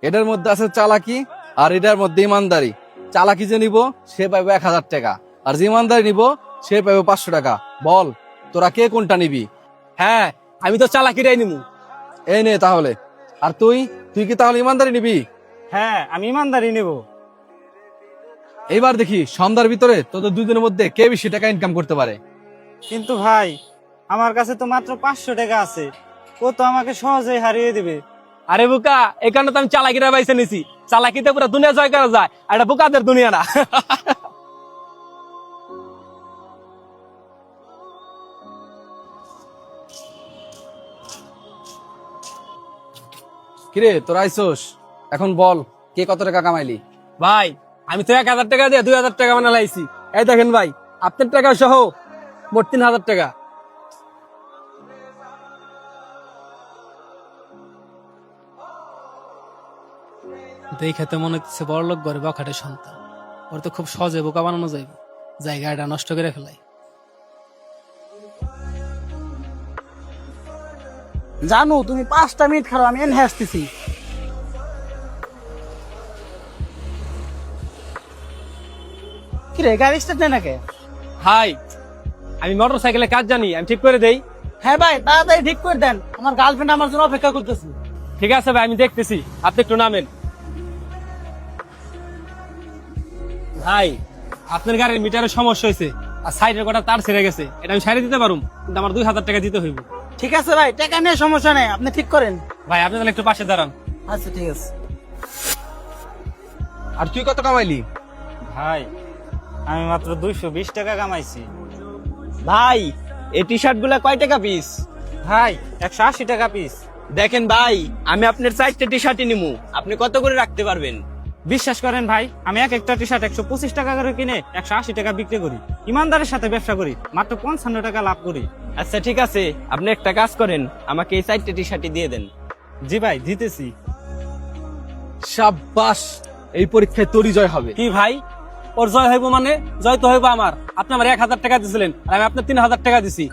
এটার মধ্যে আছে চালাকি আর এটার মধ্যে ইমানদারি। চালাকি যে নিব সে পাবে 1000 টাকা, আর যে ইমানদারি নিব সে পাবে 500 টাকা। বল তোরা কে কোনটা নিবি? হ্যাঁ, আমি তো চালাকিরাই নিমু। এই নে তাহলে। আর তুই তুই কি তাহলে ইমানদারি নিবি? হ্যাঁ, আমি ইমানদারি নেব। এইবার দেখি সন্ধ্যার ভিতরে তোদের দুদিনের মধ্যে কে বেশি টাকা ইনকাম করতে পারে। কিন্তু ভাই, আমার কাছে তো মাত্র 500 টাকা আছে, ও তো আমাকে সহজেই হারিয়ে দিবে। আরে বোকা, এখানে তো আমি চালাকিরা বাইছে নিছি। চালাকিতে পুরো দুনিয়া জয় করা যায়, আর এটা বোকাদের দুনিয়া না। কিরে তোরা আইসোস, এখন বল কে কত টাকা কামাইলি? ভাই, আমি তো 1000 টাকা দিয়ে 2000 টাকা বানা লাইছি। এই দেখেন ভাই, আপনার টাকা সহ মোট 3000 টাকা। দেখে তো মনে হচ্ছে বড় লোক ঘরে বখাটে সন্তান। ওর তো খুব সহজে বোকা বানানো যাইব, জায়গাটা নষ্ট করে ফেলাই। জানো তুমি 5টা মিনিট খারাপ, আমি এনে আসতেছি। কিরে গাড়ি স্টার্ট নেই নাকি? ভাই, আমি মোটর সাইকেলে কাজ জানি, আমি ঠিক করে দেই। হ্যাঁ ভাই, তাড়াতাড়ি ঠিক করে দেন, আমার গার্লফ্রেন্ড আমার জন্য অপেক্ষা করতেছে। ঠিক আছে ভাই, আমি দেখতেছি, আপনি একটু নামেন। ভাই, আপনার গাড়ির মিটারের সমস্যা হয়েছে, আর সাইডের কটা তার ছেড়ে গেছে। এটা আমি সাইডে দিতে পারুম, কিন্তু আমার 2000 টাকা দিতে হইব। ঠিক আছে ভাই, টাকা নিয়ে সমস্যা নেই, আপনি ঠিক করেন। ভাই, আপনি তাহলে একটু পাশে দাঁড়ান। আচ্ছা ঠিক আছে। আর তুই কত কামাইলি? ভাই, আমি মাত্র 220 টাকা কামাইছি। ভাই, এই টি শার্ট গুলা কয় টাকা পিস? ভাই, 180 টাকা পিস। দেখেন ভাই, আমি আপনার 4টা টি শার্টই নিমু, আপনি কত করে রাখতে পারবেন? বিশ্বাস করেন ভাই, আমি একটা টি শার্ট 125 টাকা করে কিনে 180 টাকা বিক্রি করি। ইমানদারের সাথে ব্যবসা করি, মাত্র 55 টাকা লাভ করি। আচ্ছা ঠিক আছে, আপনি একটা কাজ করেন, আমাকে এই 4টা টি শার্টই দিয়ে দেন। জি ভাই, দিতেছি। সাব্বাস, এই পরীক্ষায় তোরই জয় হবে। কি ভাই, ওর জয় হইব মানে? জয় তো হইব আমার। আপনি আমার 1000 টাকা দিছিলেন, আর আমি আপনার 3000 টাকা দিছি।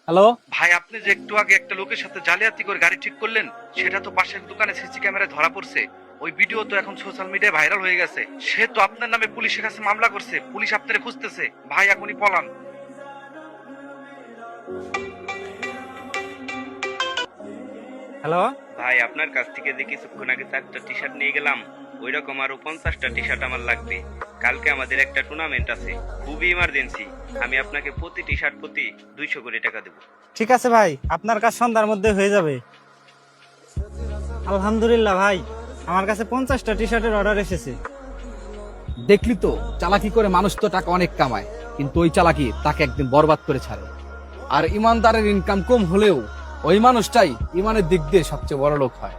হ্যালো ভাই, আপনি যে একটু আগে একটা লোকের সাথে জালিয়াতি করে গাড়ি ঠিক করলেন, সেটা তো পাশের দোকানে সিসি ক্যামেরায় ধরা পড়ছে। ওই ভিডিও তো এখন সোশ্যাল মিডিয়ায় ভাইরাল হয়ে গেছে। সে তো আপনার নামে পুলিশের কাছে মামলা করছে, পুলিশ আপনারে খুঁজতেছে। ভাই, এখনই পলান। হ্যালো ভাই, আপনার কাছ থেকে যে কিছুক্ষণ আগে 4টা টি শার্ট নিয়ে গেলাম, ওই রকম আরো 50টা টি শার্ট আমার লাগবে। কালকে আমাদের একটা টুর্নামেন্ট আছে, খুবই ইমার্জেন্সি। আমি আপনাকে প্রতি টি শার্ট প্রতি 200 করে টাকা দেবো। ঠিক আছে ভাই, আপনার কাজ সন্ধ্যার মধ্যে হয়ে যাবে। আলহামদুলিল্লাহ ভাই, আমার কাছে 50টা টি শার্টের অর্ডার এসেছে। দেখলি তো, চালাকি করে মানুষ তো টাকা অনেক কামায়, কিন্তু ওই চালাকি তাকে একদিন বরবাদ করে ছাড়ে। আর ইমানদারের ইনকাম কম হলেও ওই মানুষটাই ইমানের দিক দিয়ে সবচেয়ে বড় লোক হয়।